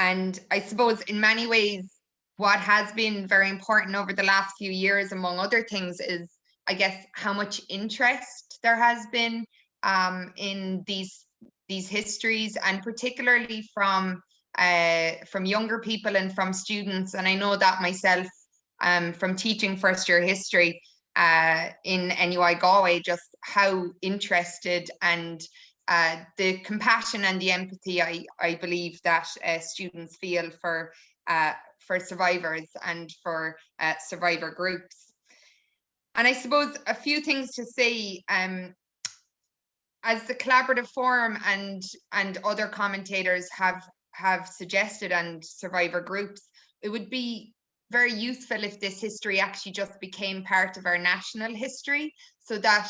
And I suppose in many ways, what has been very important over the last few years, among other things, is, I guess, how much interest there has been in these histories, and particularly from younger people and from students. And I know that myself, from teaching first year history in NUI Galway, just how interested and the compassion and the empathy I believe that students feel for survivors and for survivor groups. And I suppose a few things to say, as the collaborative forum and other commentators have suggested, and survivor groups, it would be very useful if this history actually just became part of our national history, so that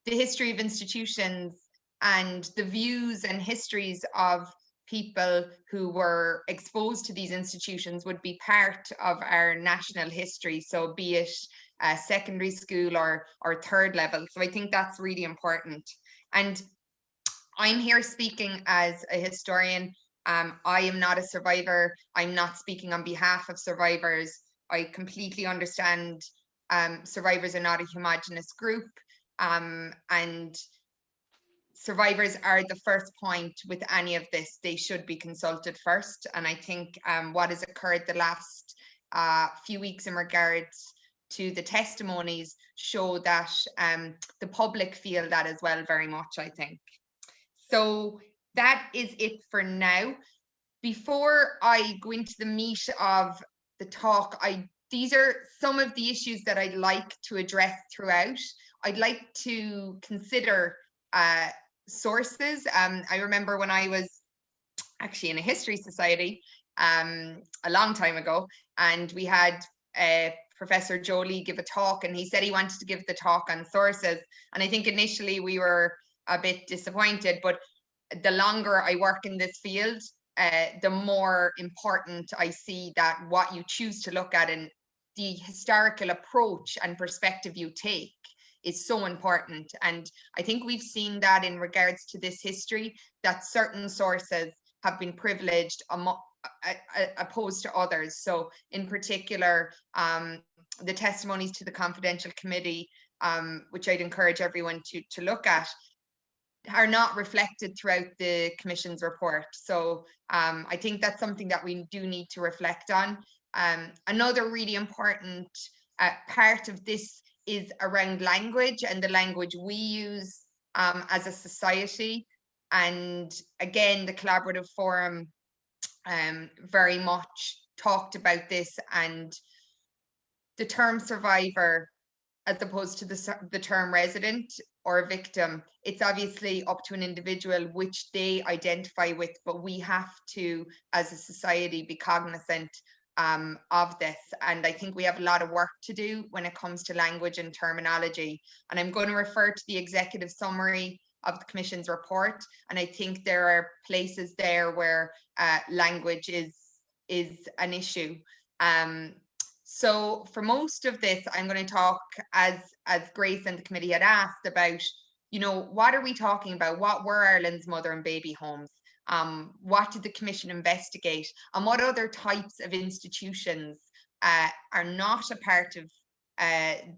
the history of institutions and the views and histories of people who were exposed to these institutions would be part of our national history. So be it secondary school or third level. So I think that's really important. And I'm here speaking as a historian. I am not a survivor. I'm not speaking on behalf of survivors. I completely understand survivors are not a homogenous group, and survivors are the first point with any of this. They should be consulted first. And I think what has occurred the last few weeks in regards to the testimonies show that the public feel that as well, very much, I think. So that is it for now. Before I go into the meat of the talk, these are some of the issues that I'd like to address throughout. I'd like to consider sources. I remember when I was actually in a history society a long time ago, and we had Professor Jolie give a talk, and he said he wanted to give the talk on sources. And I think initially we were a bit disappointed, but the longer I work in this field, the more important I see that what you choose to look at and the historical approach and perspective you take is so important. And I think we've seen that in regards to this history, that certain sources have been privileged opposed to others. So in particular, the testimonies to the confidential committee, which I'd encourage everyone to look at, are not reflected throughout the Commission's report. So I think that's something that we do need to reflect on. Another really important part of this is around language and the language we use as a society. And again, the collaborative forum very much talked about this, and the term survivor, as opposed to the term resident or victim, it's obviously up to an individual which they identify with, but we have to, as a society, be cognizant of this. And I think we have a lot of work to do when it comes to language and terminology. And I'm going to refer to the executive summary of the Commission's report. And I think there are places there where language is an issue. So for most of this, I'm going to talk, as Grace and the committee had asked, about, what are we talking about? What were Ireland's mother and baby homes? What did the Commission investigate? And what other types of institutions are not a part of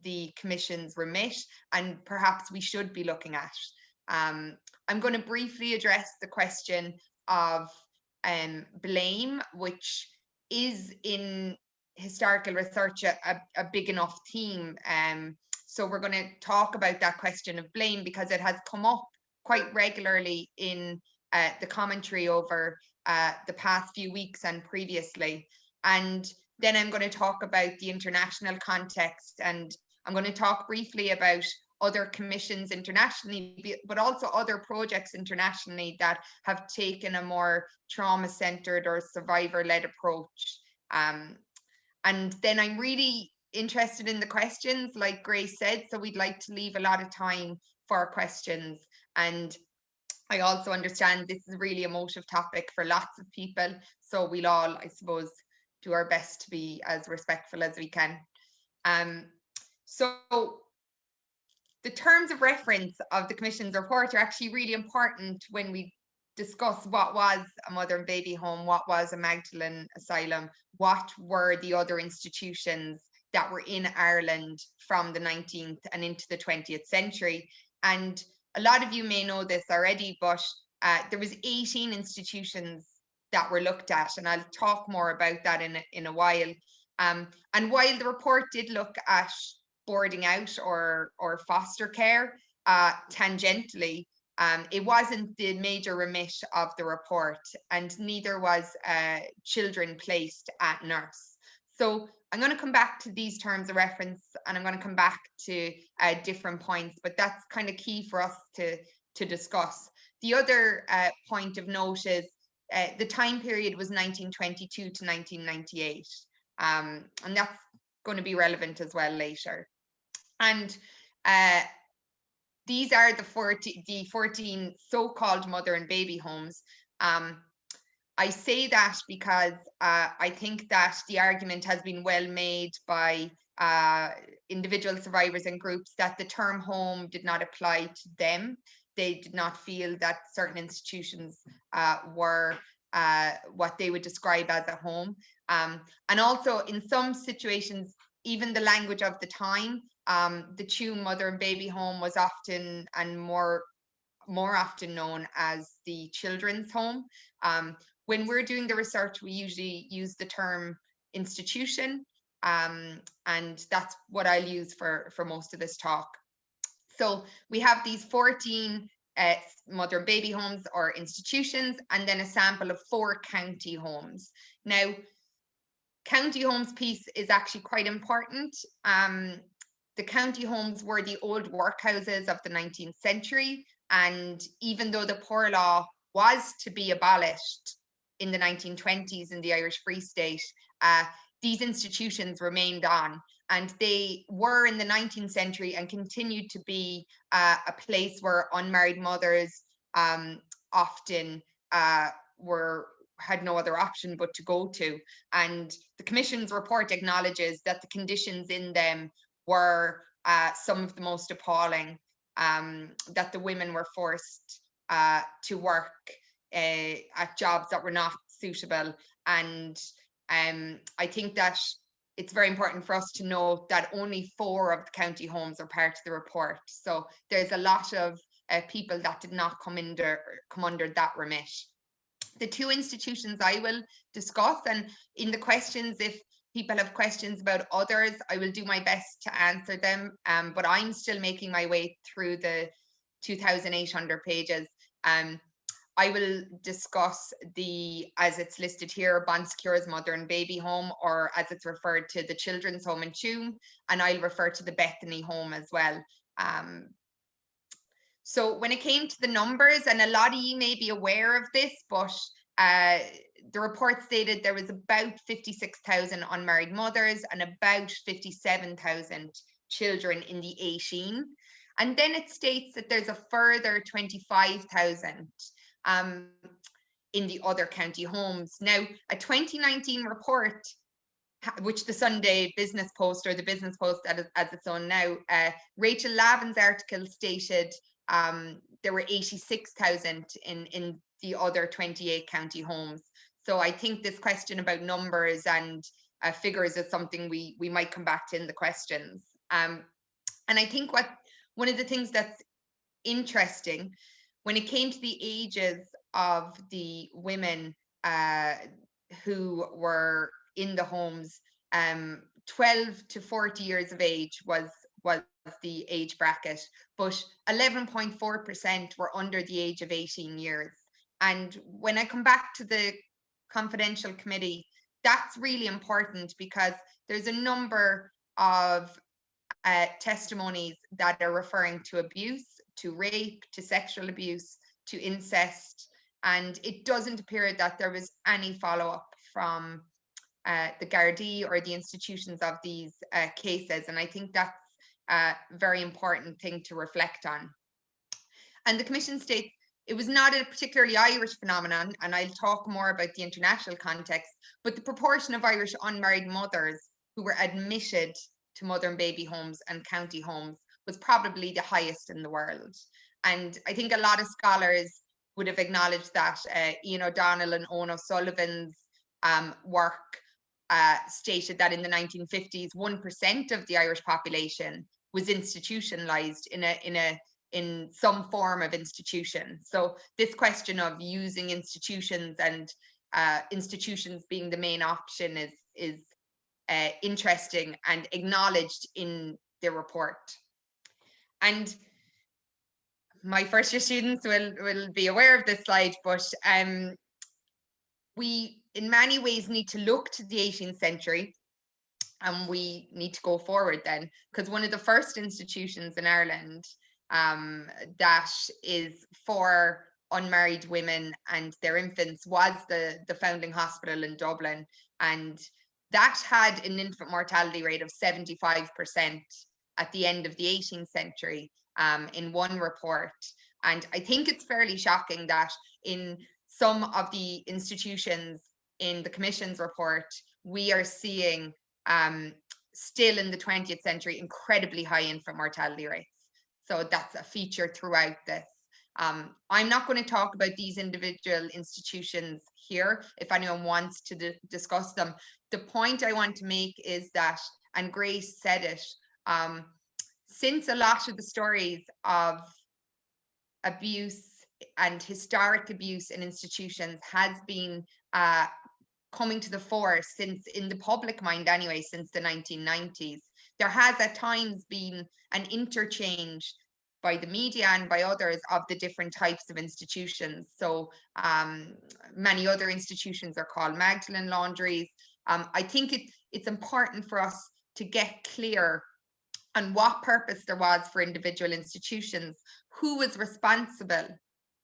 the Commission's remit, and perhaps we should be looking at? I'm going to briefly address the question of blame, which is in historical research a big enough theme. So we're going to talk about that question of blame because it has come up quite regularly in the commentary over the past few weeks and previously. And then I'm going to talk about the international context, and I'm going to talk briefly about other commissions internationally, but also other projects internationally that have taken a more trauma-centered or survivor-led approach. And then I'm really interested in the questions, like Grace said, so we'd like to leave a lot of time for questions. And I also understand this is a really emotive topic for lots of people, so we'll all, I suppose, do our best to be as respectful as we can. So the terms of reference of the Commission's report are actually really important when we discuss what was a mother and baby home, what was a Magdalene asylum, what were the other institutions that were in Ireland from the 19th and into the 20th century. And a lot of you may know this already, but there was 18 institutions that were looked at, and I'll talk more about that in a while. And while the report did look at boarding out or foster care tangentially, it wasn't the major remit of the report, and neither was children placed at nurse. So I'm going to come back to these terms of reference, and I'm going to come back to different points, but that's kind of key for us to discuss. The other point of note is the time period was 1922 to 1998, and that's going to be relevant as well later. And these are the 14 so-called mother and baby homes. I say that because I think that the argument has been well made by individual survivors and groups that the term home did not apply to them. They did not feel that certain institutions were what they would describe as a home. And also in some situations, even the language of the time, the Tuam mother and baby home was often and more often known as the children's home. When we're doing the research, we usually use the term institution, and that's what I'll use for most of this talk. So we have these 14 mother and baby homes or institutions, and then a sample of 4 county homes. Now, county homes piece is actually quite important. The county homes were the old workhouses of the 19th century, and even though the poor law was to be abolished in the 1920s in the Irish Free State, these institutions remained on, and they were in the 19th century and continued to be a place where unmarried mothers often had no other option but to go to. And the Commission's report acknowledges that the conditions in them were some of the most appalling, that the women were forced to work at jobs that were not suitable. And I think that it's very important for us to note that only 4 of the county homes are part of the report. So there's a lot of people that did not come under that remit. The 2 institutions I will discuss, and in the questions, if people have questions about others, I will do my best to answer them. But I'm still making my way through the 2,800 pages. I will discuss as it's listed here, Bon Secure's mother and baby home, or as it's referred to, the children's home in Tuam, and I'll refer to the Bethany home as well. So when it came to the numbers, and a lot of you may be aware of this, but the report stated there was about 56,000 unmarried mothers and about 57,000 children in the 18. And then it states that there's a further 25,000 in the other county homes. Now, a 2019 report, which the Sunday Business Post, or the Business Post as it's on now, Rachel Lavin's article stated there were 86,000 in the other 28 county homes. So I think this question about numbers and figures is something we might come back to in the questions. And I think one of the things that's interesting, when it came to the ages of the women who were in the homes, 12 to 40 years of age was the age bracket, but 11.4% were under the age of 18 years. And when I come back to the confidential committee, that's really important, because there's a number of testimonies that are referring to abuse, to rape, to sexual abuse, to incest, and it doesn't appear that there was any follow-up from the Gardaí or the institutions of these cases, and I think that's a very important thing to reflect on. And the Commission states it was not a particularly Irish phenomenon, and I'll talk more about the international context, but the proportion of Irish unmarried mothers who were admitted to mother and baby homes and county homes was probably the highest in the world. And I think a lot of scholars would have acknowledged that Ian O'Donnell and Owen O'Sullivan's work stated that in the 1950s, 1% of the Irish population was institutionalized in some form of institution. So this question of using institutions and institutions being the main option is interesting and acknowledged in the report. And my first year students will be aware of this slide, but we in many ways need to look to the 18th century, and we need to go forward then, because one of the first institutions in Ireland that is for unmarried women and their infants was the founding hospital in Dublin, and that had an infant mortality rate of 75% at the end of the 18th century in one report. And I think it's fairly shocking that in some of the institutions in the Commission's report, we are seeing still in the 20th century incredibly high infant mortality rates. So that's a feature throughout this. I'm not going to talk about these individual institutions here. If anyone wants to discuss them, the point I want to make is that, and Grace said it, since a lot of the stories of abuse and historic abuse in institutions has been coming to the fore since, in the public mind anyway, since the 1990s, there has at times been an interchange by the media and by others of the different types of institutions. So many other institutions are called Magdalene laundries. I think it's important for us to get clear on what purpose there was for individual institutions, who was responsible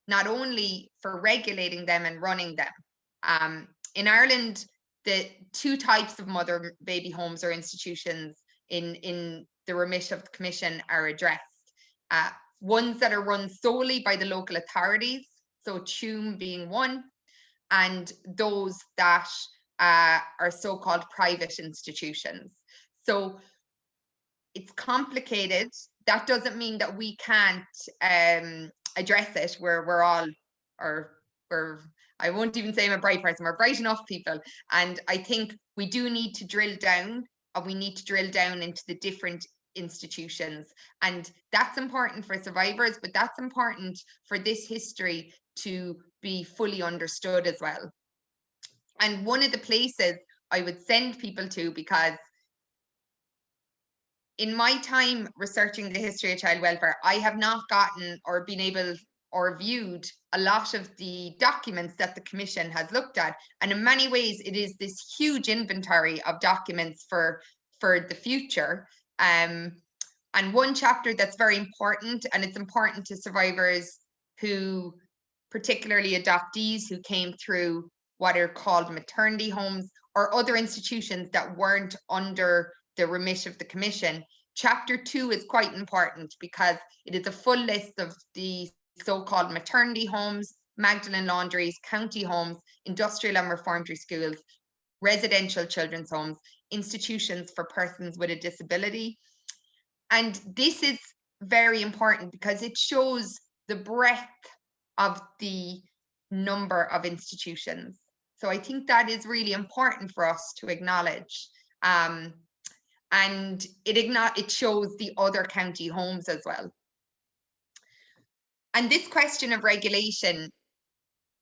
not only for regulating them and running them. In Ireland, the two types of mother baby homes or institutions in the remit of the Commission are addressed. Ones that are run solely by the local authorities, so Tuam being one, and those that are so-called private institutions. So it's complicated. That doesn't mean that we can't address it. We're all, or I won't even say I'm a bright person, we're bright enough people. And I think we do need to drill down, and we need to drill down into the different institutions. And that's important for survivors, but that's important for this history to be fully understood as well. And one of the places I would send people to, because in my time researching the history of child welfare, I have not gotten or been able or viewed a lot of the documents that the Commission has looked at. And in many ways, it is this huge inventory of documents for the future. And one chapter that's very important, and it's important to survivors who, particularly adoptees who came through what are called maternity homes or other institutions that weren't under the remit of the Commission. Chapter 2 is quite important because it is a full list of the so-called maternity homes, Magdalene laundries, county homes, industrial and reformatory schools, residential children's homes, institutions for persons with a disability. And this is very important because it shows the breadth of the number of institutions. So I think that is really important for us to acknowledge. And it shows the other county homes as well. And this question of regulation,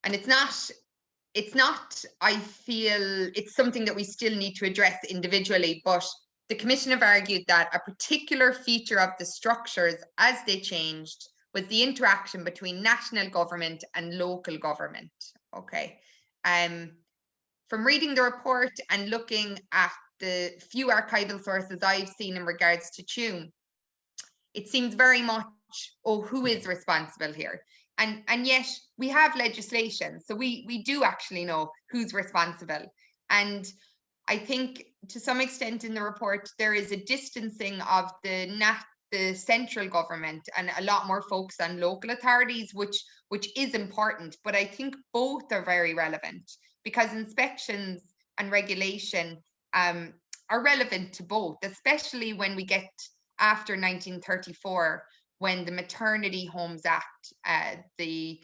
and it's not, I feel it's something that we still need to address individually, but the Commission have argued that a particular feature of the structures as they changed was the interaction between national government and local government. Okay. From reading the report and looking at the few archival sources I've seen in regards to Tuam, it seems very much, oh, who is responsible here? And yet we have legislation, so we do actually know who's responsible. And I think to some extent in the report, there is a distancing of the central government and a lot more focus on local authorities, which is important. But I think both are very relevant because inspections and regulation are relevant to both, especially when we get after 1934, when the Maternity Homes Act, the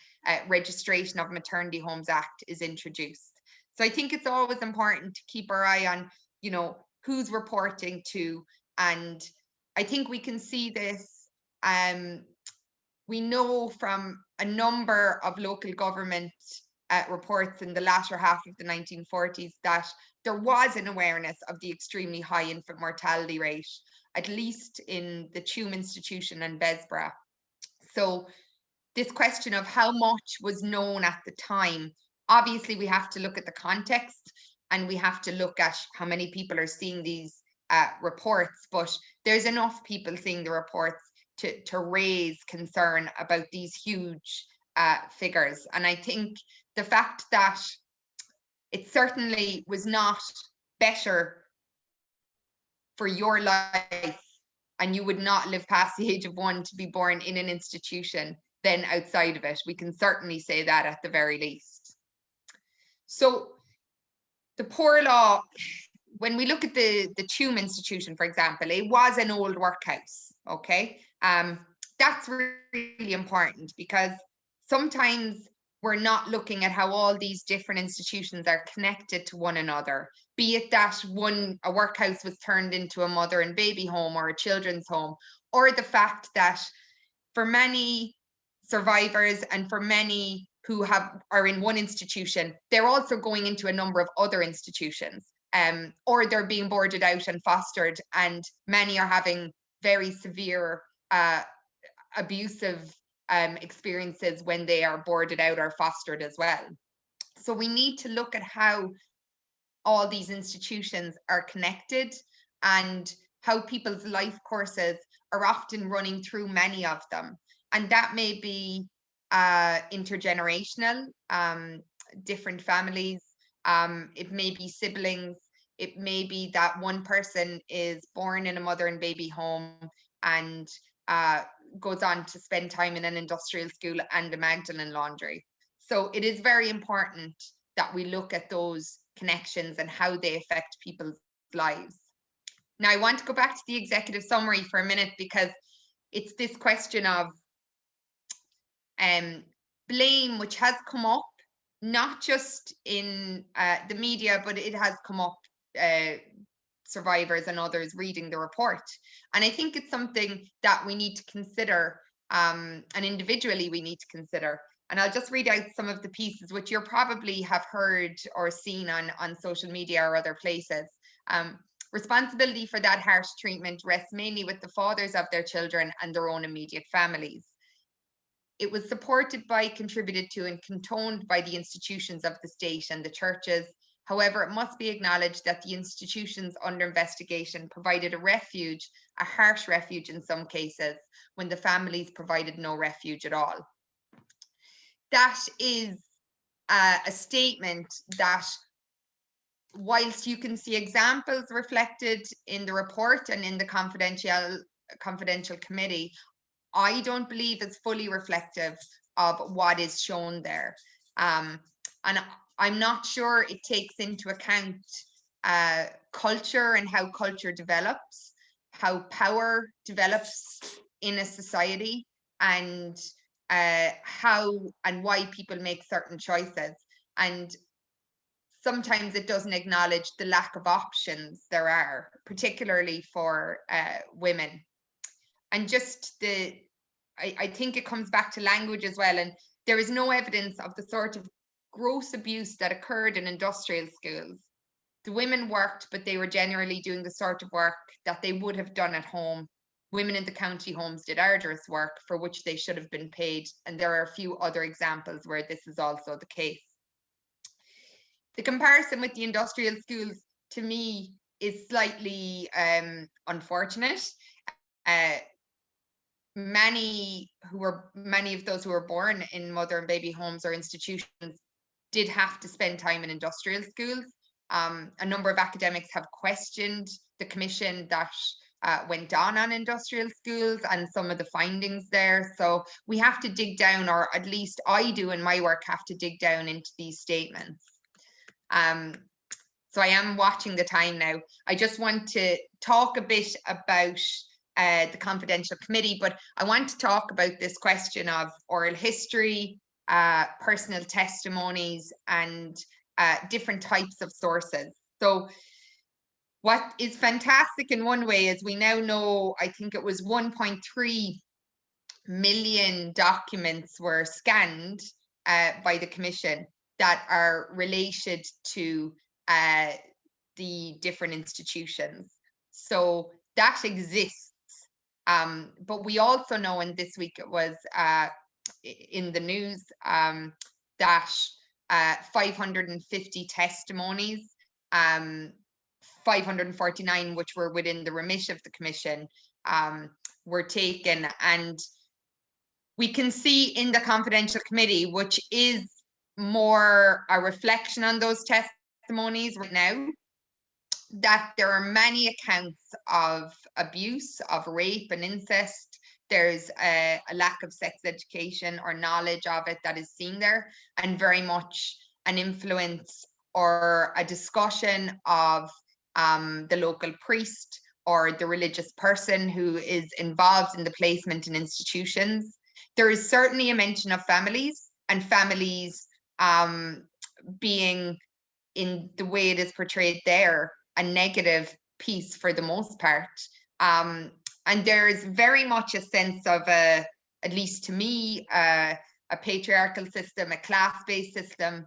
Registration of Maternity Homes Act is introduced. So I think it's always important to keep our eye on, you know, who's reporting to. And I think we can see this. We know from a number of local government reports in the latter half of the 1940s that there was an awareness of the extremely high infant mortality rate, at least in the Tuam Institution and Besborough. So this question of how much was known at the time, obviously we have to look at the context and we have to look at how many people are seeing these reports, but there's enough people seeing the reports to raise concern about these huge figures. And I think the fact that it certainly was not better for your life and you would not live past the age of 1 to be born in an institution than outside of it. We can certainly say that at the very least. So the poor law, when we look at the Tuam Institution, for example, it was an old workhouse, okay? That's really important because sometimes we're not looking at how all these different institutions are connected to one another, be it that a workhouse was turned into a mother and baby home or a children's home, or the fact that for many survivors and for many who are in one institution, they're also going into a number of other institutions, or they're being boarded out and fostered, and many are having very severe abusive experiences when they are boarded out or fostered as well. So we need to look at how all these institutions are connected and how people's life courses are often running through many of them. And that may be intergenerational, different families, it may be siblings, it may be that one person is born in a mother and baby home and goes on to spend time in an industrial school and a Magdalene laundry. So it is very important that we look at those connections and how they affect people's lives. Now, I want to go back to the executive summary for a minute because it's this question of blame, which has come up, not just in the media, but it has come up, survivors and others reading the report. And I think it's something that we need to consider, and individually we need to consider. And I'll just read out some of the pieces which you probably have heard or seen on social media or other places. Responsibility for that harsh treatment rests mainly with the fathers of their children and their own immediate families. It was supported by, contributed to, and condoned by the institutions of the state and the churches. However, it must be acknowledged that the institutions under investigation provided a refuge, a harsh refuge in some cases, when the families provided no refuge at all. That is a statement that, whilst you can see examples reflected in the report and in the confidential committee, I don't believe is fully reflective of what is shown there. And I'm not sure it takes into account culture and how culture develops, how power develops in a society, and how and why people make certain choices. And sometimes it doesn't acknowledge the lack of options there are, particularly for women. And just I think it comes back to language as well. And there is no evidence of the sort of gross abuse that occurred in industrial schools. The women worked, but they were generally doing the sort of work that they would have done at home. Women in the county homes did arduous work for which they should have been paid. And there are a few other examples where this is also the case. The comparison with the industrial schools, to me, is slightly unfortunate. Many of those who were born in mother and baby homes or institutions did have to spend time in industrial schools. A number of academics have questioned the commission that went on industrial schools and some of the findings there. So we have to dig down, or at least I do in my work, have to dig down into these statements. So I am watching the time now. I just want to talk a bit about the confidential committee, but I want to talk about this question of oral history, personal testimonies, and different types of sources. So what is fantastic in one way is we now know, I think it was 1.3 million documents were scanned by the Commission that are related to the different institutions. So that exists. But we also know, and this week it was in the news, that 550 testimonies, 549 which were within the remit of the Commission, were taken. And we can see in the confidential committee, which is more a reflection on those testimonies right now, that there are many accounts of abuse, of rape and incest. There's a lack of sex education or knowledge of it that is seen there, and very much an influence or a discussion of the local priest or the religious person who is involved in the placement in institutions. There is certainly a mention of families, and families being, in the way it is portrayed there, a negative piece for the most part. And there is very much a sense of at least to me, a patriarchal system, a class-based system,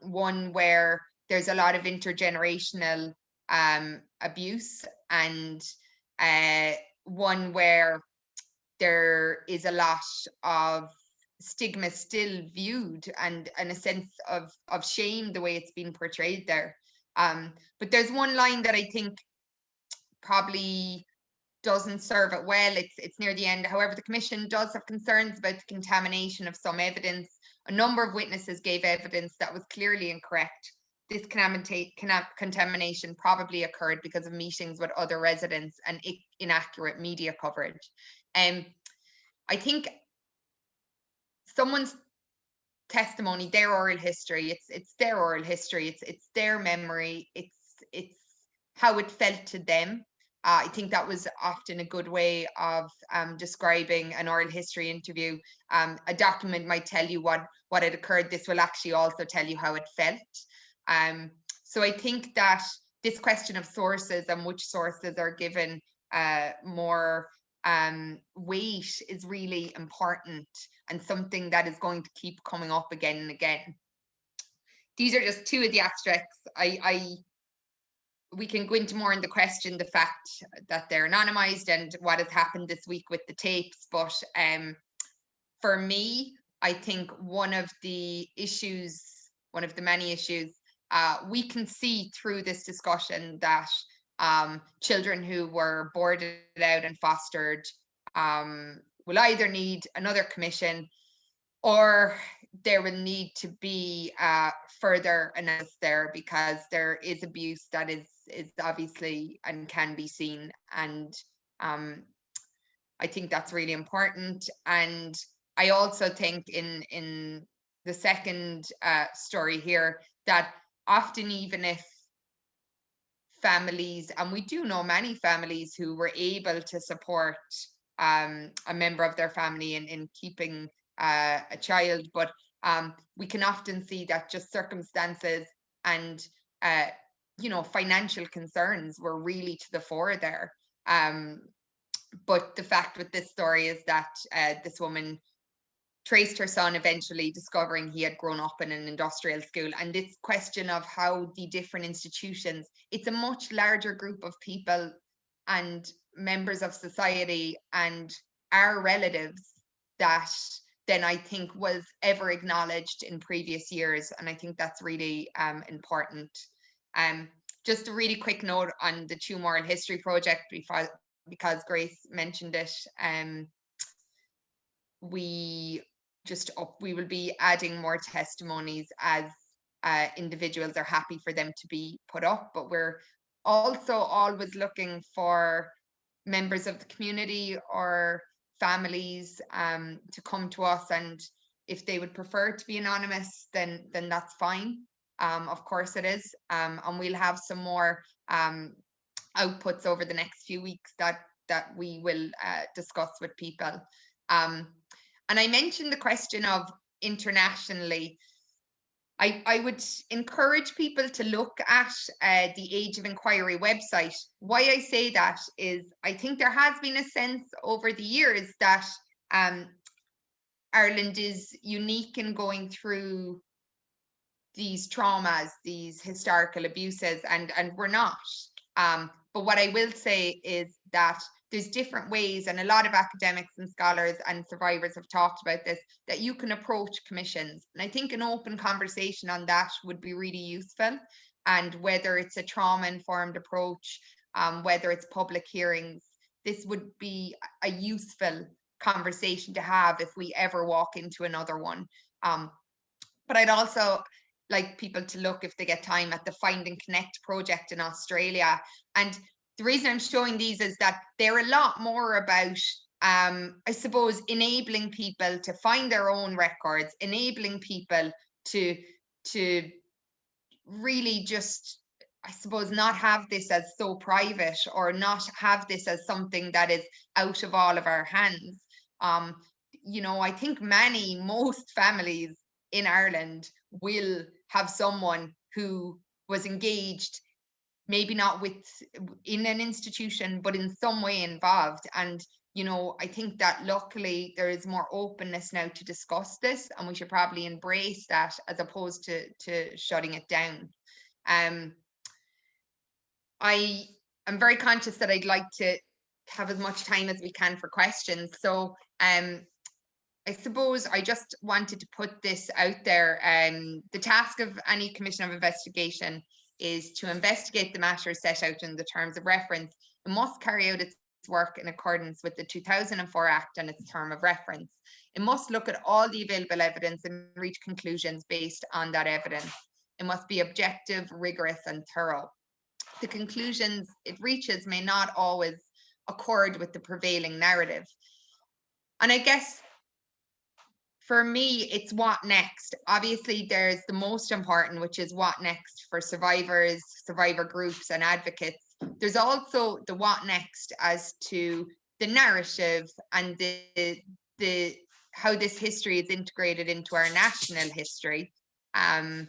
one where there's a lot of intergenerational abuse, and one where there is a lot of stigma still viewed, and a sense of shame the way it's been portrayed there. But there's one line that I think probably doesn't serve it well. It's near the end. However, the Commission does have concerns about the contamination of some evidence. A number of witnesses gave evidence that was clearly incorrect. This contamination probably occurred because of meetings with other residents and inaccurate media coverage. I think someone's testimony, their oral history, it's their oral history, it's their memory, it's how it felt to them. I think that was often a good way of describing an oral history interview. A document might tell you what had occurred. This will actually also tell you how it felt. So I think that this question of sources and which sources are given more weight is really important, and something that is going to keep coming up again and again. These are just two of the extracts. We can go into more in the question, the fact that they're anonymized and what has happened this week with the tapes. But for me, I think one of the many issues, we can see through this discussion that children who were boarded out and fostered will either need another commission, or there will need to be further analysis there, because there is abuse that is obviously and can be seen. And I think that's really important. And I also think in the second story here, that often, even if families, and we do know many families who were able to support a member of their family in keeping a child, but we can often see that just circumstances and financial concerns were really to the fore there. But the fact with this story is that this woman traced her son, eventually discovering he had grown up in an industrial school. And this question of how the different institutions, it's a much larger group of people and members of society and our relatives that than I think was ever acknowledged in previous years. And I think that's really important. Just a really quick note on the True Moral History Project, because Grace mentioned it. We will be adding more testimonies as individuals are happy for them to be put up, but we're also always looking for members of the community or families to come to us, and if they would prefer to be anonymous, then that's fine. Of course it is, and we'll have some more outputs over the next few weeks that we will discuss with people. And I mentioned the question of internationally. I would encourage people to look at the Age of Inquiry website. Why I say that is I think there has been a sense over the years that Ireland is unique in going through these traumas, these historical abuses, and we're not. But what I will say is that there's different ways, and a lot of academics and scholars and survivors have talked about this, that you can approach commissions. And I think an open conversation on that would be really useful. And whether it's a trauma-informed approach, whether it's public hearings, this would be a useful conversation to have if we ever walk into another one. But I'd also like people to look, if they get time, at the Find and Connect project in Australia. And the reason I'm showing these is that they're a lot more about, I suppose, enabling people to find their own records, enabling people to really just, I suppose, not have this as so private, or not have this as something that is out of all of our hands. You know, I think most families in Ireland will have someone who was engaged, maybe not in an institution, but in some way involved. And, you know, I think that luckily there is more openness now to discuss this, and we should probably embrace that as opposed to shutting it down. I am very conscious that I'd like to have as much time as we can for questions. So I suppose I just wanted to put this out there. The task of any commission of investigation is to investigate the matters set out in the terms of reference. It must carry out its work in accordance with the 2004 Act and its term of reference. It must look at all the available evidence and reach conclusions based on that evidence. It must be objective, rigorous, and thorough. The conclusions it reaches may not always accord with the prevailing narrative. And I guess for me, it's what next. Obviously, there's the most important, which is what next for survivors, survivor groups, and advocates. There's also the what next as to the narrative and the how this history is integrated into our national history. And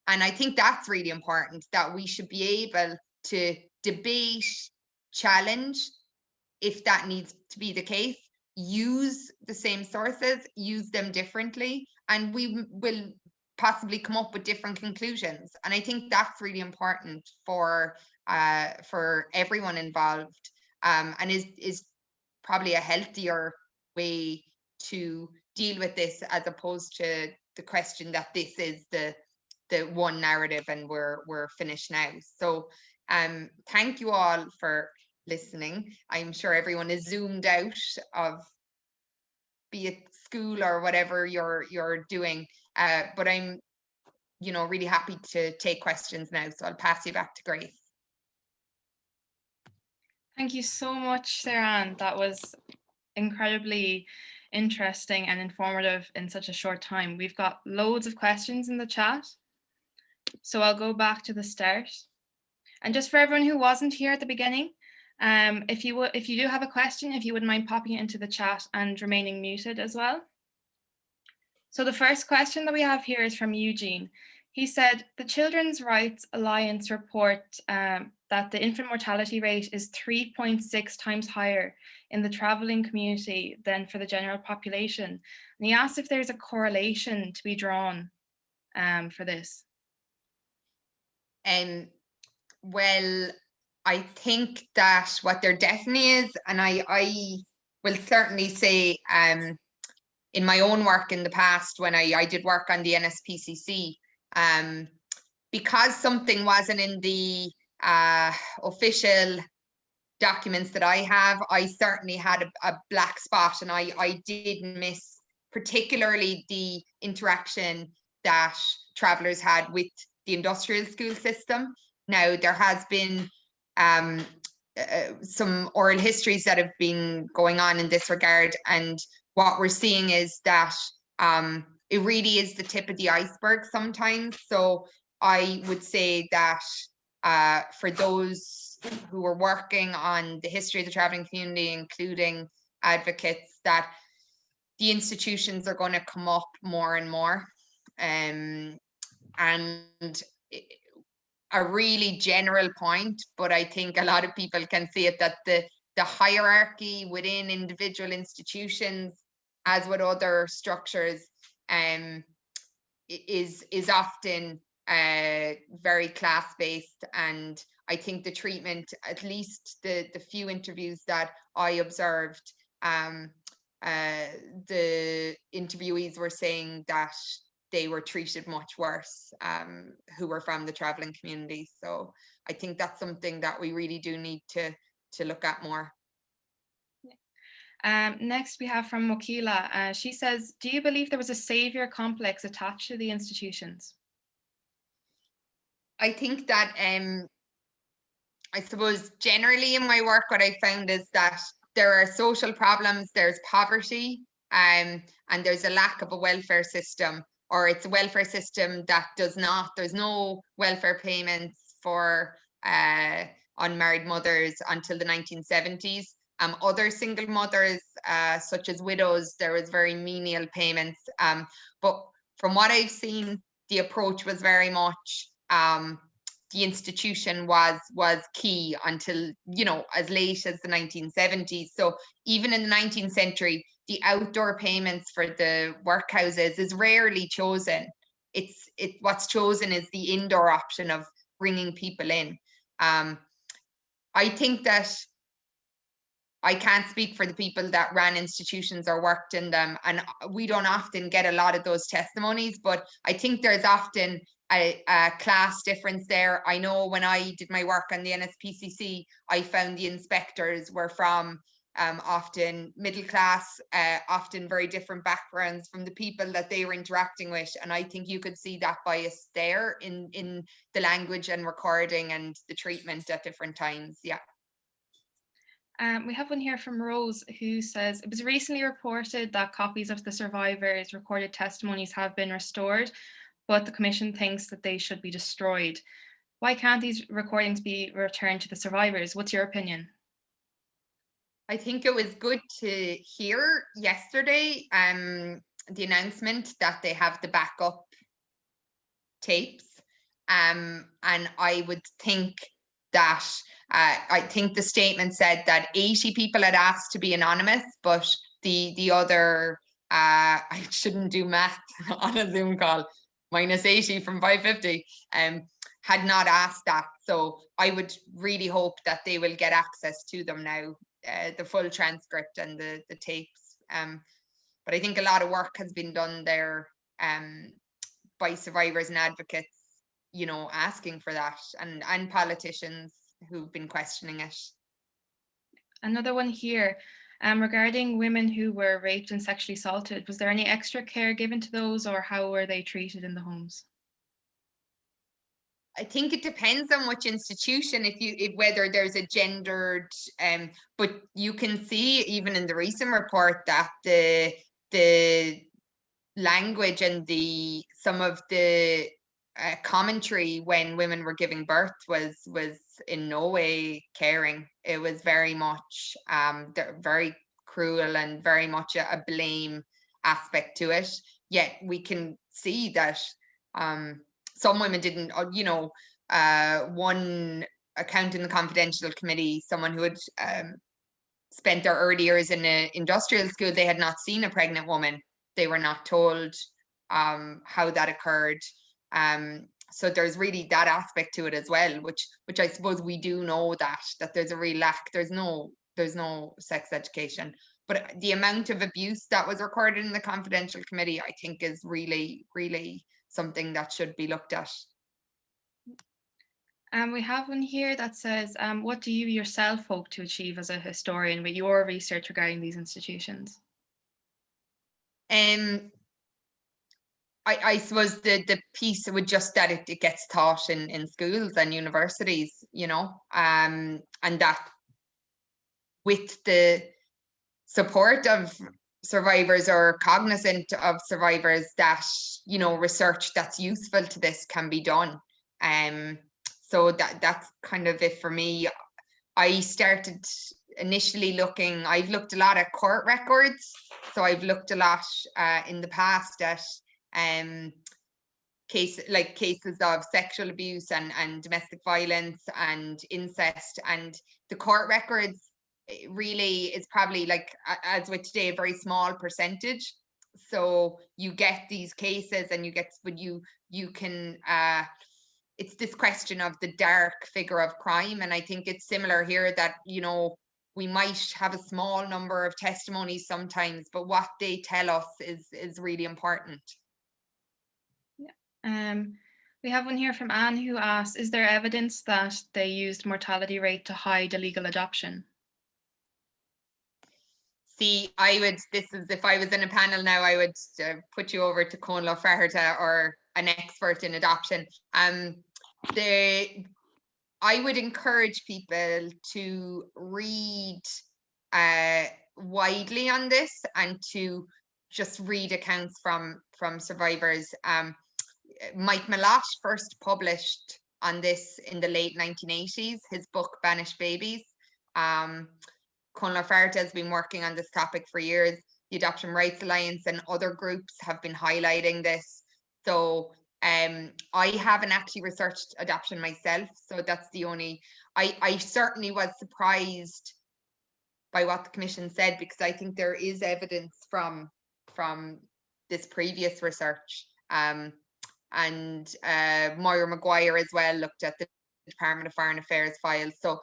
I think that's really important, that we should be able to debate, challenge, if that needs to be the case, use the same sources, use them differently, and we will possibly come up with different conclusions. And I think that's really important for everyone involved, and is probably a healthier way to deal with this, as opposed to the question that this is the one narrative and we're finished now. So thank you all for listening. I'm sure everyone is zoomed out of, be it school or whatever you're doing, but I'm, you know, really happy to take questions now. So I'll pass you back to Grace. Thank you so much, Sarah-Anne. That was incredibly interesting and informative in such a short time. We've got loads of questions in the chat, so I'll go back to the start. And just for everyone who wasn't here at the beginning, if you do have a question, if you wouldn't mind popping it into the chat and remaining muted as well. So the first question that we have here is from Eugene. He said, the Children's Rights Alliance report that the infant mortality rate is 3.6 times higher in the traveling community than for the general population. And he asked if there's a correlation to be drawn for this. Well, I think that what there definitely is, and I will certainly say, in my own work in the past, when I did work on the NSPCC, because something wasn't in the official documents that I have, I certainly had a black spot, and I did miss particularly the interaction that travellers had with the industrial school system. Now, there has been some oral histories that have been going on in this regard, and what we're seeing is that it really is the tip of the iceberg sometimes. So I would say that for those who are working on the history of the travelling community, including advocates, that the institutions are going to come up more and more. And a really general point, but I think a lot of people can see it, that the hierarchy within individual institutions, as with other structures, is often very class-based. And I think the treatment, at least the few interviews that I observed, the interviewees were saying that they were treated much worse, who were from the traveling community. So I think that's something that we really do need to look at more. Next we have from Mokila. She says, do you believe there was a savior complex attached to the institutions? I think that, I suppose generally in my work, what I found is that there are social problems, there's poverty, and there's a lack of a welfare system, or it's a welfare system that there's no welfare payments for unmarried mothers until the 1970s. Other single mothers, such as widows, there was very menial payments. But from what I've seen, the approach was very much, the institution was key until, as late as the 1970s. So even in the 19th century, the outdoor payments for the workhouses is rarely chosen. What's chosen is the indoor option of bringing people in. I think that I can't speak for the people that ran institutions or worked in them, and we don't often get a lot of those testimonies, but I think there's often a class difference there. I know when I did my work on the NSPCC, I found the inspectors were from often middle class, often very different backgrounds from the people that they were interacting with. And I think you could see that bias there in the language and recording and the treatment at different times. Yeah. We have one here from Rose, who says, it was recently reported that copies of the survivors' recorded testimonies have been restored, but the Commission thinks that they should be destroyed. Why can't these recordings be returned to the survivors? What's your opinion? I think it was good to hear yesterday the announcement that they have the backup tapes. And I would think that, I think the statement said that 80 people had asked to be anonymous, but the other, I shouldn't do math on a Zoom call, minus 80 from 550, had not asked that. So I would really hope that they will get access to them now, the full transcript and the tapes. But I think a lot of work has been done there by survivors and advocates, asking for that, and politicians who've been questioning it. Another one here, regarding women who were raped and sexually assaulted, was there any extra care given to those, or how were they treated in the homes? I think it depends on which institution, whether there's a gendered, but you can see even in the recent report that the language and some of the commentary when women were giving birth was in no way caring. It was very much very cruel and very much a blame aspect to it. Yet we can see that some women didn't, one account in the confidential committee, someone who had spent their early years in an industrial school, they had not seen a pregnant woman. They were not told how that occurred. So there's really that aspect to it as well, which I suppose we do know that there's a real lack. There's no sex education, but the amount of abuse that was recorded in the confidential committee, I think, is really, really something that should be looked at. We have one here that says, what do you yourself hope to achieve as a historian with your research regarding these institutions? I suppose the piece would just that it gets taught in schools and universities, and that with the support of survivors or cognizant of survivors, that research that's useful to this can be done. So that's kind of it for me. I started initially I've looked a lot at court records. So I've looked a lot in the past at cases of sexual abuse and domestic violence and incest, and the court records really is probably, like, as with today, a very small percentage. So you get these cases and you can it's this question of the dark figure of crime. And I think it's similar here, that, we might have a small number of testimonies sometimes, but what they tell us is really important. We have one here from Anne who asks, is there evidence that they used mortality rate to hide illegal adoption? See, if I was in a panel now, I would put you over to Cumann Staire or an expert in adoption. I would encourage people to read widely on this and to just read accounts from survivors. Mike Malotte first published on this in the late 1980s, his book Banished Babies. Cumann Staire has been working on this topic for years. The Adoption Rights Alliance and other groups have been highlighting this. So I haven't actually researched adoption myself, so that's the only. I certainly was surprised by what the Commission said, because I think there is evidence from this previous research. And Moira Maguire as well looked at the Department of Foreign Affairs files. So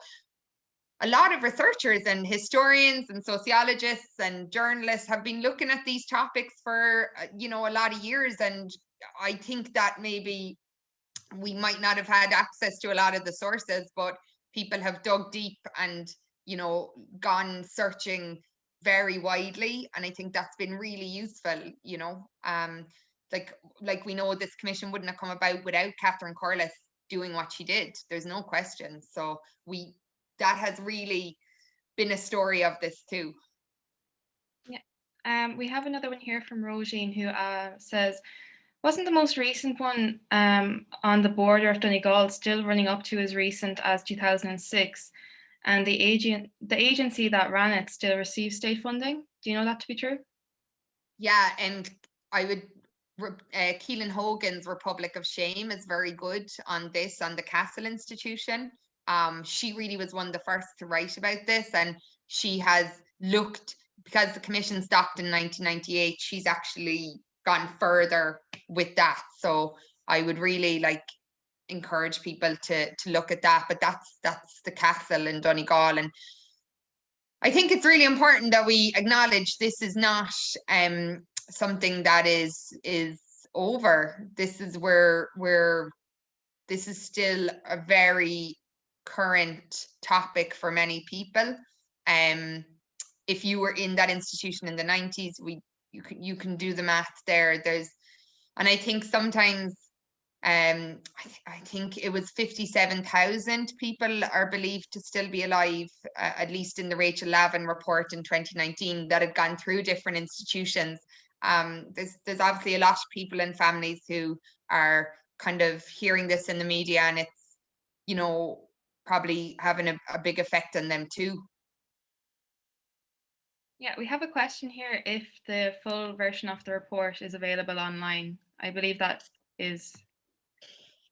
a lot of researchers and historians and sociologists and journalists have been looking at these topics for a lot of years, and I think that maybe we might not have had access to a lot of the sources, but people have dug deep and gone searching very widely, and I think that's been really useful. Like we know this commission wouldn't have come about without Catherine Corliss doing what she did. There's no question. So that has really been a story of this too. Yeah. We have another one here from Roisin who says, wasn't the most recent one on the border of Donegal still running up to as recent as 2006? And the agency that ran it still receives state funding? Do you know that to be true? Yeah, and I would, Keelan Hogan's Republic of Shame is very good on this, on the Castle Institution. She really was one of the first to write about this, and she has looked, because the commission stopped in 1998, she's actually gone further with that. So I would really encourage people to look at that. But that's the Castle in Donegal, and I think it's really important that we acknowledge this is not something that is over. This is this is still a very current topic for many people. If you were in that institution in the 90s, you can do the math there. And I think sometimes I think it was 57,000 people are believed to still be alive, at least in the Rachel Lavin report in 2019, that had gone through different institutions. There's obviously a lot of people and families who are kind of hearing this in the media, and it's probably having a big effect on them too. Yeah, we have a question here if the full version of the report is available online. I believe that is.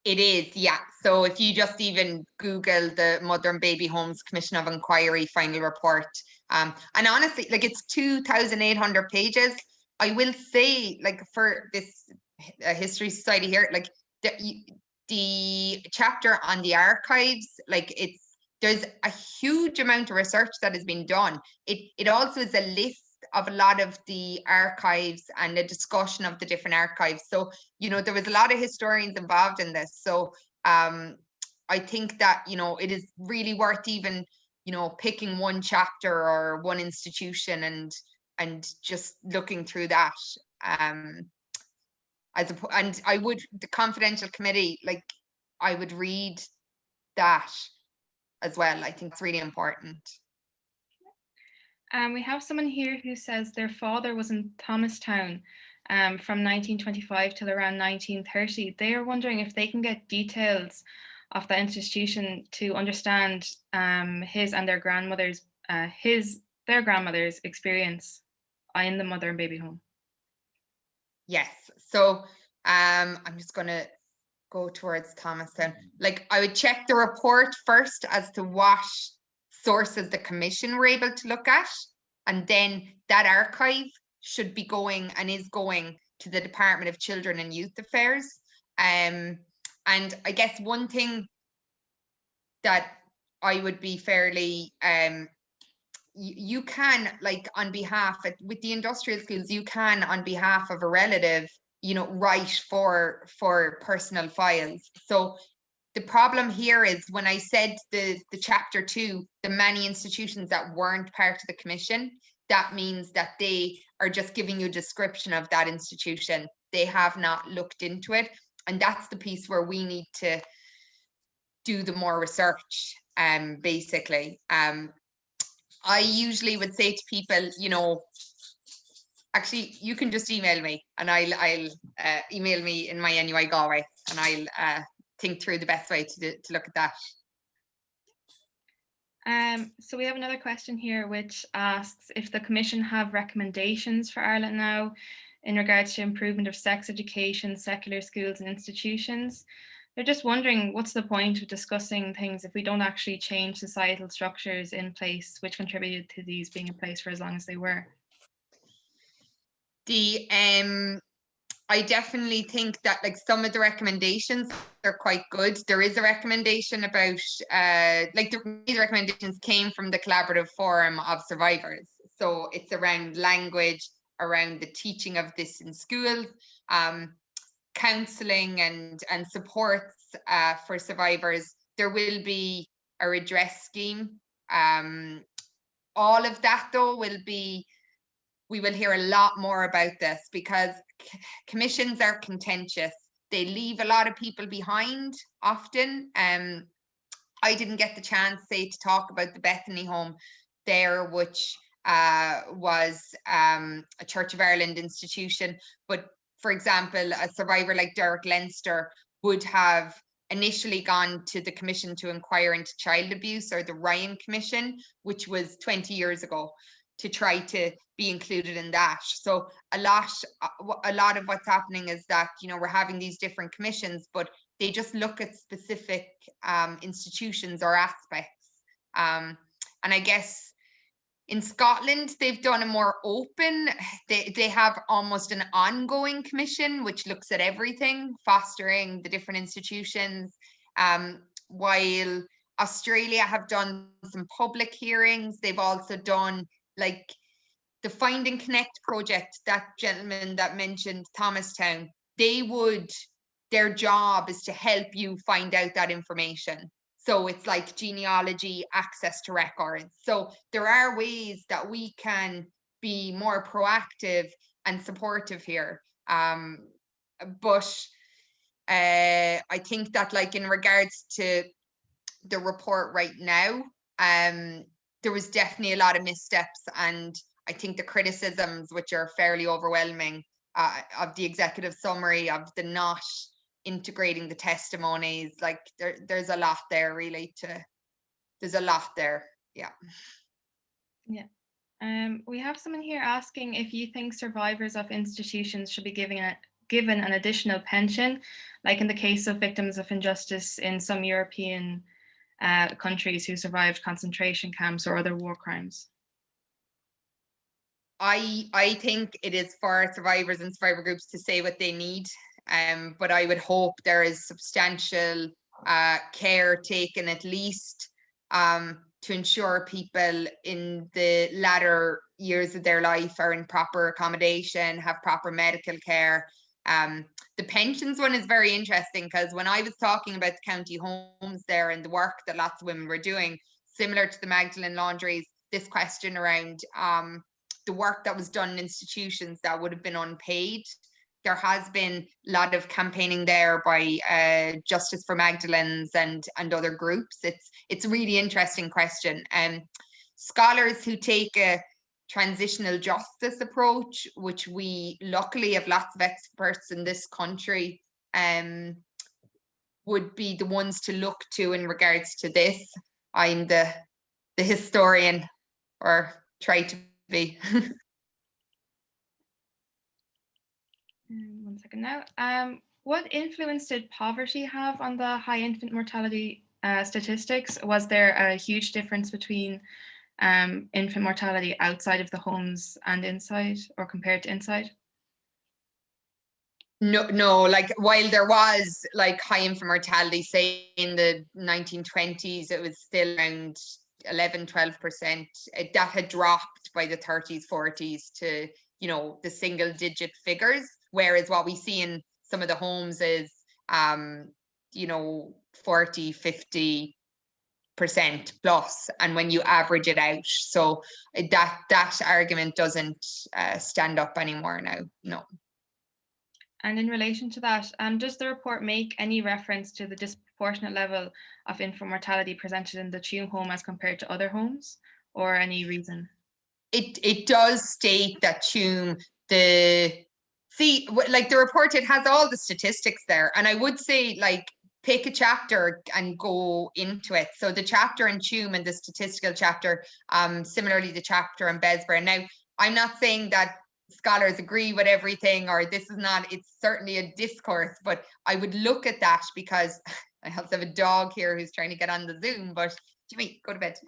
It is, yeah. So if you just even Google the Mother and Baby Homes Commission of Inquiry final report, and honestly, it's 2,800 pages. I will say, for this History Society here, the chapter on the archives, there's a huge amount of research that has been done. It also is a list of a lot of the archives and a discussion of the different archives. So, there was a lot of historians involved in this. So I think that, it is really worth even, picking one chapter or one institution and just looking through that. And I would, the confidential committee, I would read that as well. I think it's really important. We have someone here who says their father was in Thomastown from 1925 till around 1930. They are wondering if they can get details of that institution to understand his and their grandmother's their grandmother's experience in the mother and baby home. Yes. So I'm just going to go towards Thomastown. Like, I would check the report first as to what sources the commission were able to look at, and then that archive should be going and is going to the Department of Children and Youth Affairs. And I guess one thing that I would be fairly you can, like, on behalf with the industrial schools, you can, on behalf of a relative, write for personal files. So the problem here is, when I said the chapter 2, the many institutions that weren't part of the commission, that means that they are just giving you a description of that institution. They have not looked into it. And that's the piece where we need to do the more research, basically. I usually would say to people, actually, you can just email me, and I'll email me in my NUI Galway, and I'll think through the best way to look at that. So we have another question here which asks if the Commission have recommendations for Ireland now in regards to improvement of sex education, secular schools and institutions. They're just wondering, what's the point of discussing things if we don't actually change societal structures in place which contributed to these being in place for as long as they were? I definitely think that, like, some of the recommendations are quite good. There is a recommendation about the recommendations came from the Collaborative Forum of Survivors. So it's around language, around the teaching of this in schools, counselling and supports for survivors. There will be a redress scheme. All of that, though, we will hear a lot more about this, because commissions are contentious. They leave a lot of people behind often. I didn't get the chance, say, to talk about the Bethany home there, which was a Church of Ireland institution. But, for example, a survivor like Derek Leinster would have initially gone to the commission to inquire into child abuse, or the Ryan Commission, which was 20 years ago, to try to be included in that. So a lot of what's happening is that, we're having these different commissions, but they just look at specific institutions or aspects. And I guess in Scotland, they've done a more open, they have almost an ongoing commission which looks at everything, fostering the different institutions, while Australia have done some public hearings. They've also done, like, the Find and Connect project, that gentleman that mentioned Thomastown, their job is to help you find out that information. So it's like genealogy, access to records. So there are ways that we can be more proactive and supportive here. But I think that, like, in regards to the report right now, there was definitely a lot of missteps, and I think the criticisms, which are fairly overwhelming, of the executive summary, of the not integrating the testimonies, like, there's a lot there, really. There's a lot there. Yeah. We have someone here asking if you think survivors of institutions should be given an additional pension, like in the case of victims of injustice in some European countries who survived concentration camps or other war crimes. I think it is for survivors and survivor groups to say what they need, but I would hope there is substantial care taken, at least, to ensure people in the latter years of their life are in proper accommodation, have proper medical care. The pensions one is very interesting, because when I was talking about the county homes there and the work that lots of women were doing, similar to the Magdalene laundries, this question around the work that was done in institutions that would have been unpaid. There has been a lot of campaigning there by Justice for Magdalenes and other groups. It's a really interesting question. Scholars who take a transitional justice approach, which we luckily have lots of experts in this country, would be the ones to look to in regards to this. I'm the historian or try to be. 1 second now. What influence did poverty have on the high infant mortality statistics? Was there a huge difference between infant mortality outside of the homes and inside, or compared to inside? No, like while there was like high infant mortality, say in the 1920s, it was still around 11-12%. That had dropped by the 30s, 40s to, you know, the single digit figures. Whereas what we see in some of the homes is, you know, 40, 50% plus, and when you average it out, so that argument doesn't stand up anymore now. No. And in relation to that, does the report make any reference to the disproportionate level of infant mortality presented in the Tuam home as compared to other homes, or any reason? It does state that Tuam, like the report, it has all the statistics there, and I would say, like, pick a chapter and go into it. So the chapter in Tuam and the statistical chapter, similarly the chapter in Besburn. Now, I'm not saying that scholars agree with everything, or this is not, it's certainly a discourse, but I would look at that because I also have a dog here who's trying to get on the Zoom, but Jimmy, go to bed.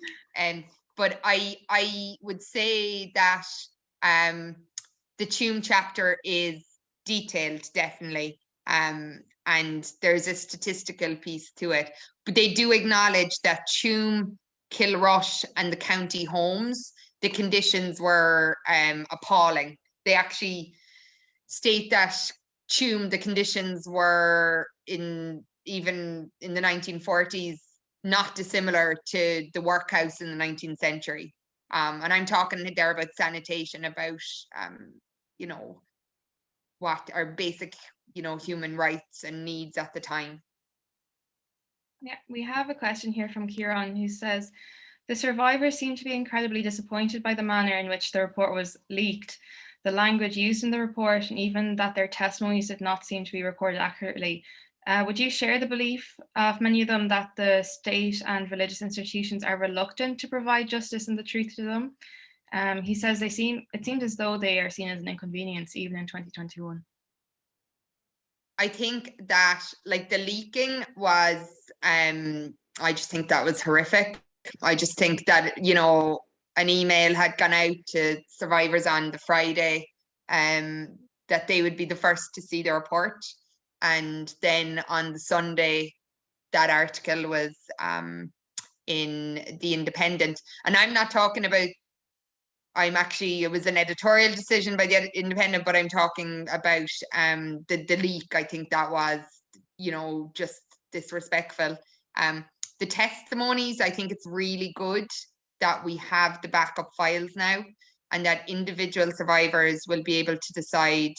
But I would say that the Tuam chapter is detailed, definitely. And there's a statistical piece to it. But they do acknowledge that Tuam, Kilrush, and the county homes, the conditions were appalling. They actually state that Tuam, the conditions were even in the 1940s, not dissimilar to the workhouse in the 19th century. And I'm talking there about sanitation, about, you know, what are basic, you know, human rights and needs at the time. Yeah, we have a question here from Kieran, who says, the survivors seem to be incredibly disappointed by the manner in which the report was leaked, the language used in the report, and even that their testimonies did not seem to be recorded accurately. Would you share the belief of many of them that the state and religious institutions are reluctant to provide justice and the truth to them? He says it seems as though they are seen as an inconvenience even in 2021. I think that, like, the leaking was, I just think that was horrific. I just think that, you know, an email had gone out to survivors on the Friday, that they would be the first to see the report. And then on the Sunday, that article was in The Independent. And I'm not talking about, it was an editorial decision by the Independent, but I'm talking about the leak. I think that was, you know, just disrespectful. The testimonies, I think it's really good that we have the backup files now, and that individual survivors will be able to decide.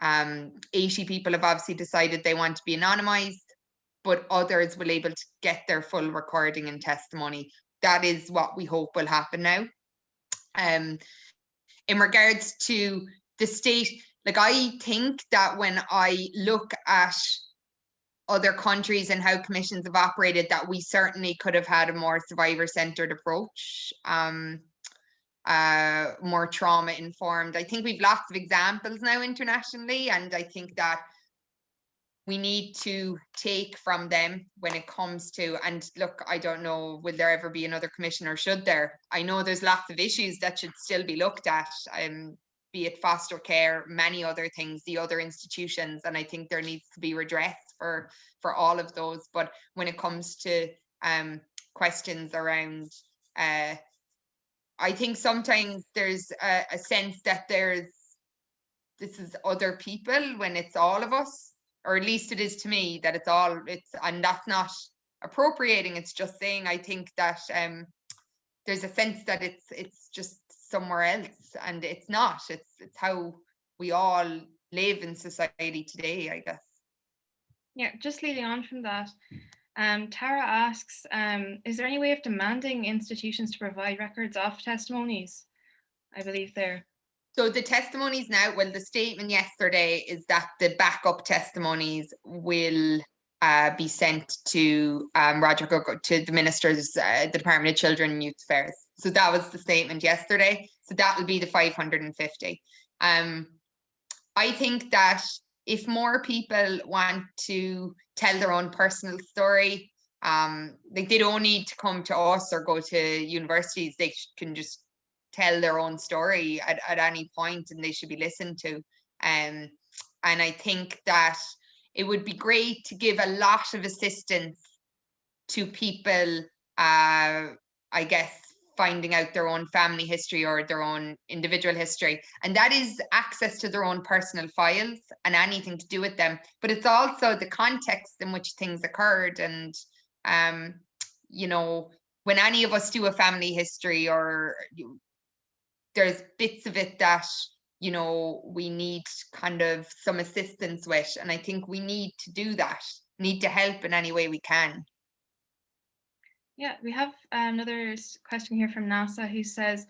80 people have obviously decided they want to be anonymized, but others will be able to get their full recording and testimony. That is what we hope will happen now. In regards to the state, like, I think that when I look at other countries and how commissions have operated, that we certainly could have had a more survivor-centered approach, more trauma-informed. I think we've lots of examples now internationally, and I think that we need to take from them when it comes to, and look, I don't know, will there ever be another commission, or should there? I know there's lots of issues that should still be looked at, be it foster care, many other things, the other institutions, and I think there needs to be redress for all of those. But when it comes to questions around, I think sometimes there's a sense that this is other people when it's all of us, or at least it is to me, that and that's not appropriating, it's just saying, I think that there's a sense that it's just somewhere else, and it's not. It's how we all live in society today, I guess. Yeah, just leading on from that, Tara asks, is there any way of demanding institutions to provide records of testimonies? I believe there. So the testimonies now, well, the statement yesterday is that the backup testimonies will be sent to to the Minister's, the Department of Children and Youth Affairs. So that was the statement yesterday. So that will be the 550. I think that if more people want to tell their own personal story, like they don't need to come to us or go to universities. They can just tell their own story at any point, and they should be listened to. And I think that it would be great to give a lot of assistance to people, I guess, finding out their own family history or their own individual history. And that is access to their own personal files and anything to do with them. But it's also the context in which things occurred. And, you know, when any of us do a family history, or there's bits of it that, you know, we need kind of some assistance with. And I think we need to do that, need to help in any way we can. Yeah, we have another question here from NASA who says,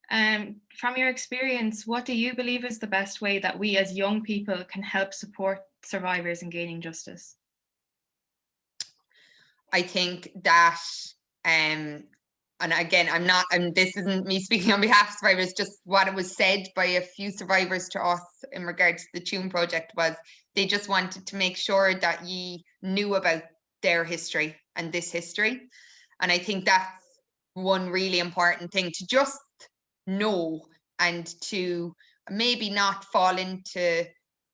from your experience, what do you believe is the best way that we as young people can help support survivors in gaining justice? I think that, and again, this isn't me speaking on behalf of survivors, just what it was said by a few survivors to us in regards to the Tune project was they just wanted to make sure that ye knew about their history and this history. And I think that's one really important thing, to just know and to maybe not fall into,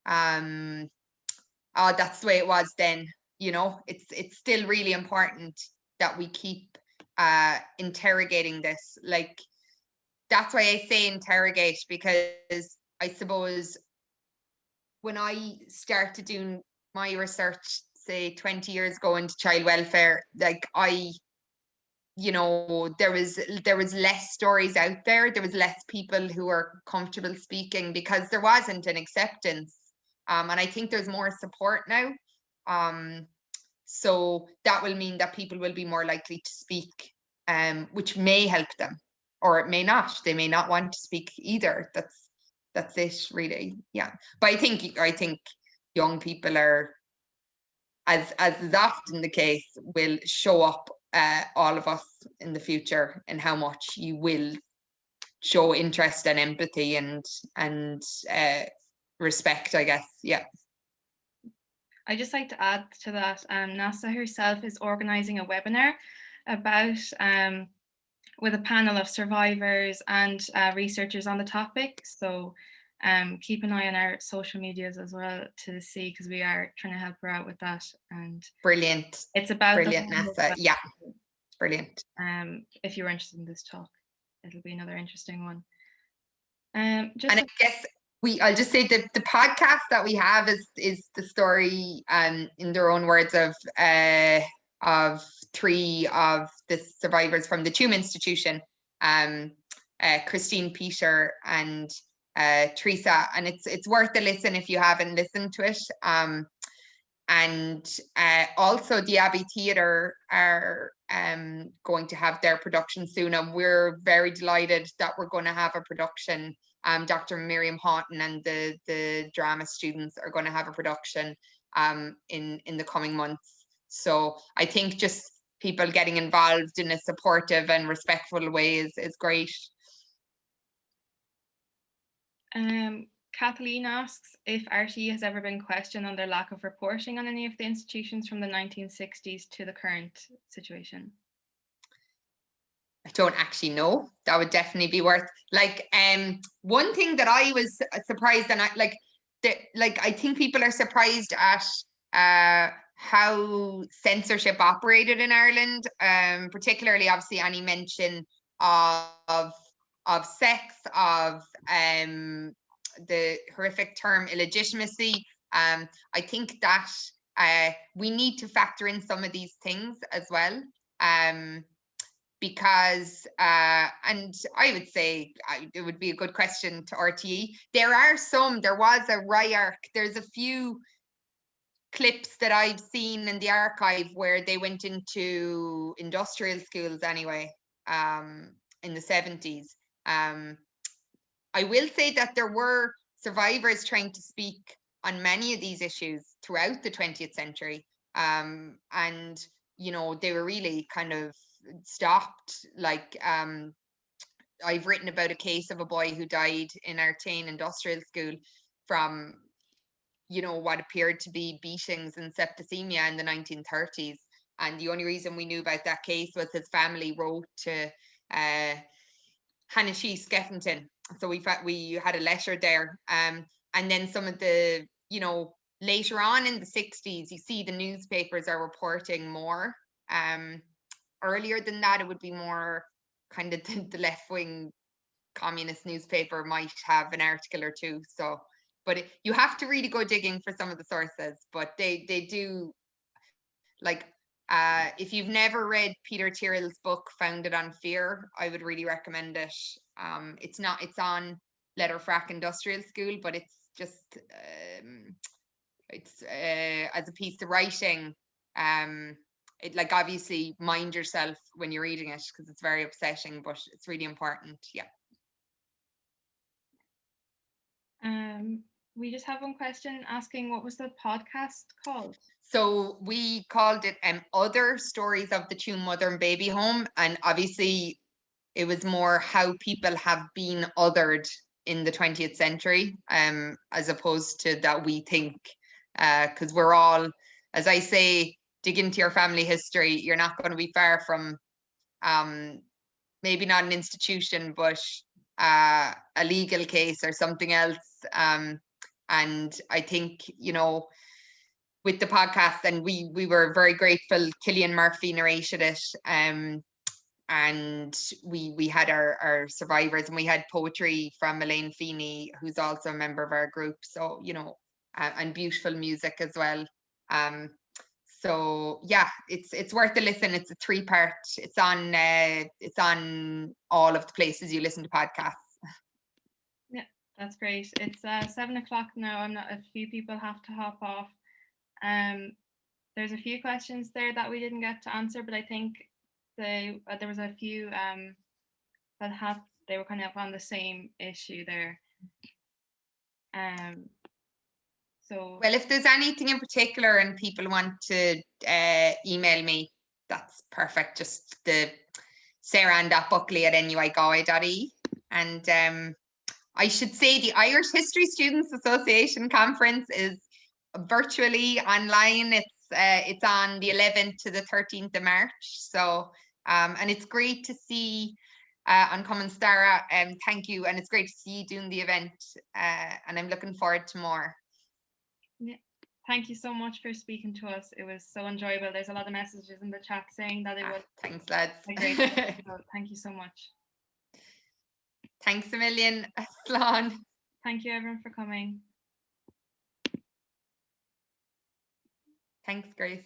oh, that's the way it was then. You know, it's still really important that we keep interrogating this. Like, that's why I say interrogate, because I suppose when I started doing my research, say 20 years ago into child welfare, like you know, there was less stories out there. There was less people who were comfortable speaking because there wasn't an acceptance. And I think there's more support now. So that will mean that people will be more likely to speak, which may help them, or it may not. They may not want to speak either. That's it, really. Yeah. But I think young people are, as is often the case, will show up, all of us in the future, and how much you will show interest and empathy and respect, I guess. Yeah. I'd just like to add to that, NASA herself is organising a webinar about, with a panel of survivors and researchers on the topic. So keep an eye on our social medias as well to see, because we are trying to help her out with that. And brilliant. It's about brilliant, NASA. Yeah, brilliant. If you're interested in this talk, it'll be another interesting one. I guess I'll just say that the podcast that we have is the story, in their own words, of three of the survivors from the Cumann Institution, Christine, Peter, and Teresa, and it's worth a listen if you haven't listened to it. And also the Abbey Theatre are going to have their production soon, and we're very delighted that we're going to have a production. Dr. Miriam Houghton and the drama students are going to have a production in the coming months. So I think just people getting involved in a supportive and respectful way is great. Kathleen asks if RTE has ever been questioned on their lack of reporting on any of the institutions from the 1960s to the current situation. I don't actually know. That would definitely be worth, like, one thing that I was surprised, and I think people are surprised at how censorship operated in Ireland, particularly obviously any mention of sex, of the horrific term illegitimacy. I think that we need to factor in some of these things as well. Because, and I would say it would be a good question to RTE. There was a RIARC, there's a few clips that I've seen in the archive where they went into industrial schools anyway, in the 70s. I will say that there were survivors trying to speak on many of these issues throughout the 20th century. And they were really kind of stopped. Like, I've written about a case of a boy who died in Artane Industrial School from what appeared to be beatings and septicemia in the 1930s. And the only reason we knew about that case was his family wrote to Hannah Skeffington. So we had a letter there. And then some of the, later on in the 60s, you see the newspapers are reporting more. Earlier than that, it would be more kind of the left-wing communist newspaper might have an article or two. So, but you have to really go digging for some of the sources. But they do, like, if you've never read Peter Tyrrell's book Founded on Fear, I would really recommend it. It's on Letterfrack Industrial School, but it's just it's as a piece of writing. Like, obviously mind yourself when you're reading it because it's very upsetting, but it's really important. Yeah. We just have one question asking, what was the podcast called? So we called it Other Stories of the Two Mother and Baby Home. And obviously it was more how people have been othered in the 20th century, as opposed to that we think, because we're all, as I say, dig into your family history, you're not going to be far from maybe not an institution, but a legal case or something else. And I think, with the podcast, and we were very grateful. Killian Murphy narrated it, and we had our survivors, and we had poetry from Elaine Feeney, who's also a member of our group. So, and beautiful music as well. So yeah, it's worth a listen. It's a 3-part. It's on all of the places you listen to podcasts. Yeah, that's great. It's 7:00 now. A few people have to hop off. There's a few questions there that we didn't get to answer, but I think there was a few they were kind of on the same issue there. So, well, if there's anything in particular and people want to email me, that's perfect. Just the Sarah-Anne Buckley at NUI And I should say the Irish History Students Association conference is virtually online. It's on the 11th to the 13th of March. So, and it's great to see on Cumann Staire. Thank you. And it's great to see you doing the event. And I'm looking forward to more. Yeah. Thank you so much for speaking to us. It was so enjoyable. There's a lot of messages in the chat saying that it was thanks, lads. a great episode. Thank you so much. Thanks a million, Slán. Thank you everyone for coming. Thanks, Grace.